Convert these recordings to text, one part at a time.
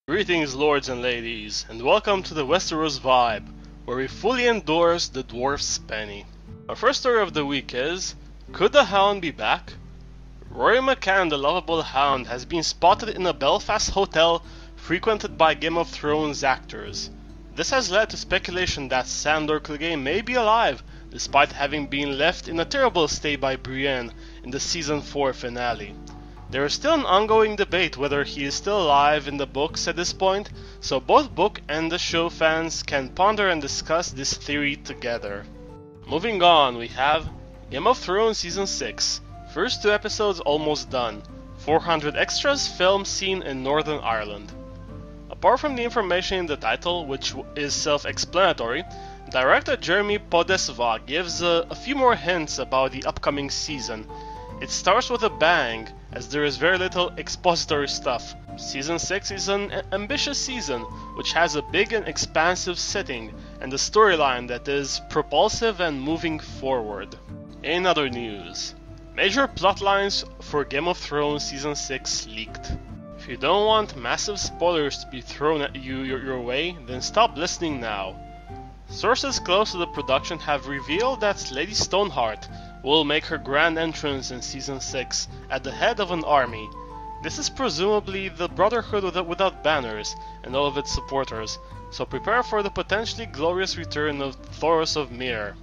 Greetings lords and ladies, and welcome to the Westeros Vibe, where we fully endorse the dwarf's penny. Our first story of the week is, could the Hound be back? Rory McCann, the lovable Hound, has been spotted in a Belfast hotel frequented by Game of Thrones actors. This has led to speculation that Sandor Clegane may be alive, despite having been left in a terrible state by Brienne in the Season 4 finale. There is still an ongoing debate whether he is still alive in the books at this point, so both book and the show fans can ponder and discuss this theory together. Moving on, we have Game of Thrones Season 6. First 2 episodes almost done. 400 extras film scene in Northern Ireland. Apart from the information in the title, which is self-explanatory, director Jeremy Podesva gives a few more hints about the upcoming season. It starts with a bang, as there is very little expository stuff. Season 6 is an ambitious season, which has a big and expansive setting, and a storyline that is propulsive and moving forward. In other news, major plotlines for Game of Thrones Season 6 leaked. If you don't want massive spoilers to be thrown at you your way, then stop listening now. Sources close to the production have revealed that Lady Stoneheart will make her grand entrance in Season 6 at the head of an army. This is presumably the Brotherhood without banners and all of its supporters, so prepare for the potentially glorious return of Thoros of Myr.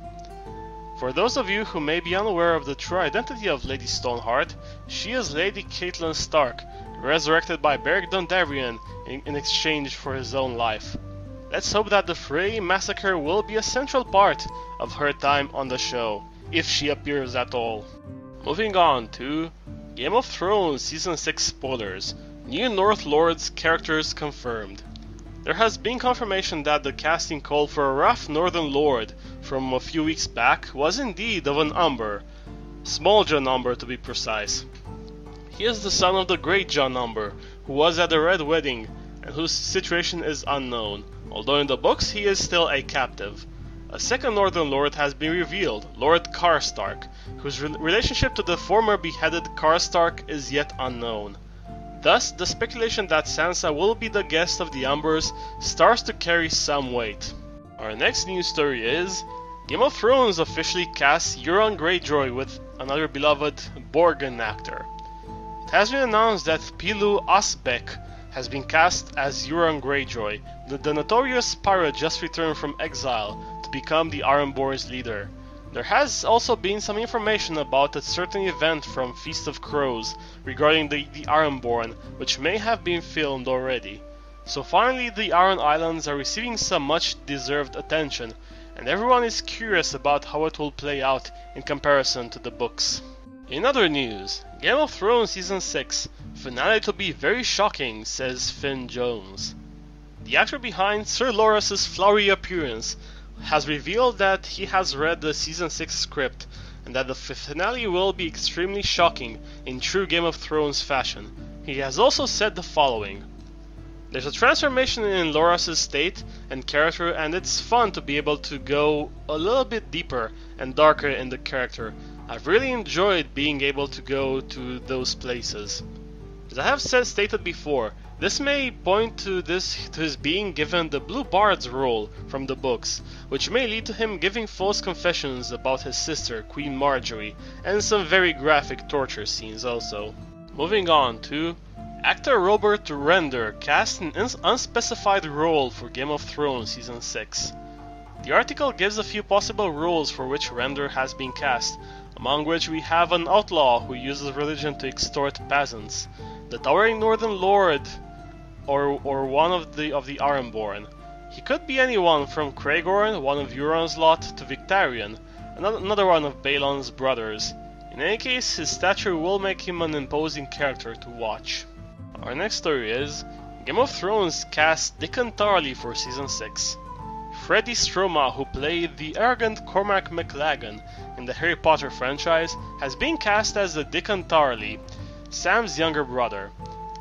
For those of you who may be unaware of the true identity of Lady Stoneheart, she is Lady Catelyn Stark, resurrected by Beric Dondarrion in exchange for his own life. Let's hope that the Frey massacre will be a central part of her time on the show, if she appears at all. Moving on to Game of Thrones Season 6 spoilers. New North Lords characters confirmed. There has been confirmation that the casting call for a rough Northern Lord from a few weeks back was indeed of an Umber, Small John Umber to be precise. He is the son of the Great John Umber, who was at the Red Wedding and whose situation is unknown, although in the books he is still a captive. A second Northern Lord has been revealed, Lord Karstark, whose relationship to the former beheaded Karstark is yet unknown. Thus, the speculation that Sansa will be the guest of the Umbers starts to carry some weight. Our next news story is, Game of Thrones officially casts Euron Greyjoy with another beloved Borgen actor. It has been announced that Pilu Asbæk has been cast as Euron Greyjoy, the notorious pirate just returned from exile to become the Ironborn's leader. There has also been some information about a certain event from Feast of Crows regarding the Ironborn, which may have been filmed already. So finally the Iron Islands are receiving some much deserved attention, and everyone is curious about how it will play out in comparison to the books. In other news, Game of Thrones Season 6, finale to be very shocking, says Finn Jones. The actor behind Sir Loras' flowery appearance has revealed that he has read the Season 6 script and that the finale will be extremely shocking in true Game of Thrones fashion. He has also said the following: "There's a transformation in Loras' state and character, and it's fun to be able to go a little bit deeper and darker in the character. I've really enjoyed being able to go to those places." As I have stated before, this may point to his being given the Blue Bard's role from the books, which may lead to him giving false confessions about his sister, Queen Marjorie, and some very graphic torture scenes also. Moving on to actor Robert Render cast an unspecified role for Game of Thrones Season 6. The article gives a few possible roles for which Render has been cast, among which we have an outlaw who uses religion to extort peasants, the towering Northern Lord, or one of the Ironborn. He could be anyone from Craigorn, one of Euron's lot, to Victarion, another one of Balon's brothers. In any case, his stature will make him an imposing character to watch. Our next story is, Game of Thrones casts Dickon Tarly for Season 6. Freddie Stroma, who played the arrogant Cormack McLaggen in the Harry Potter franchise, has been cast as the Dickon Tarly, Sam's younger brother.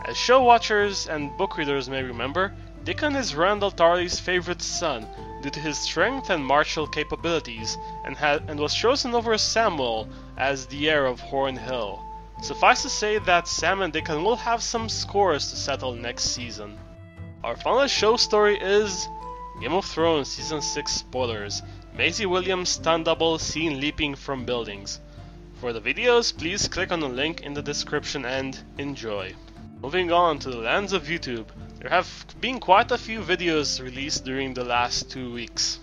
As show watchers and book readers may remember, Dickon is Randall Tarly's favorite son due to his strength and martial capabilities, and was chosen over Samuel as the heir of Horn Hill. Suffice to say that Sam and Dickon will have some scores to settle next season. Our final show story is Game of Thrones Season 6 spoilers. Maisie Williams stunt double seen leaping from buildings. For the videos, please click on the link in the description and enjoy. Moving on to the lands of YouTube, there have been quite a few videos released during the last 2 weeks.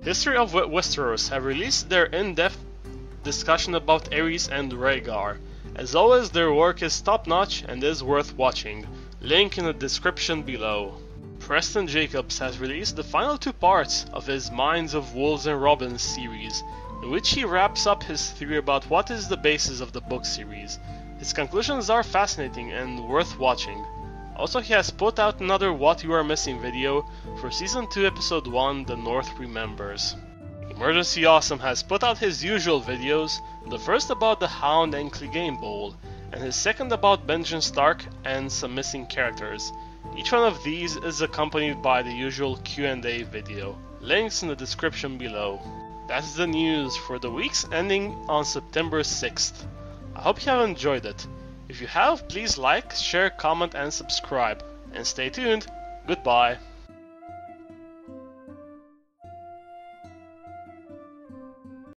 History of Westeros have released their in-depth discussion about Aerys and Rhaegar. As always, their work is top-notch and is worth watching. Link in the description below. Preston Jacobs has released the final 2 parts of his Minds of Wolves and Robins series, in which he wraps up his theory about what is the basis of the book series. His conclusions are fascinating and worth watching. Also, he has put out another What You Are Missing video for Season 2 Episode 1 The North Remembers. Emergency Awesome has put out his usual videos, the first about the Hound and Cleganebowl, and his second about Benjen Stark and some missing characters. Each one of these is accompanied by the usual Q&A video. Links in the description below. That's the news for the weeks ending on September 6th. I hope you have enjoyed it. If you have, please like, share, comment and subscribe. And stay tuned. Goodbye.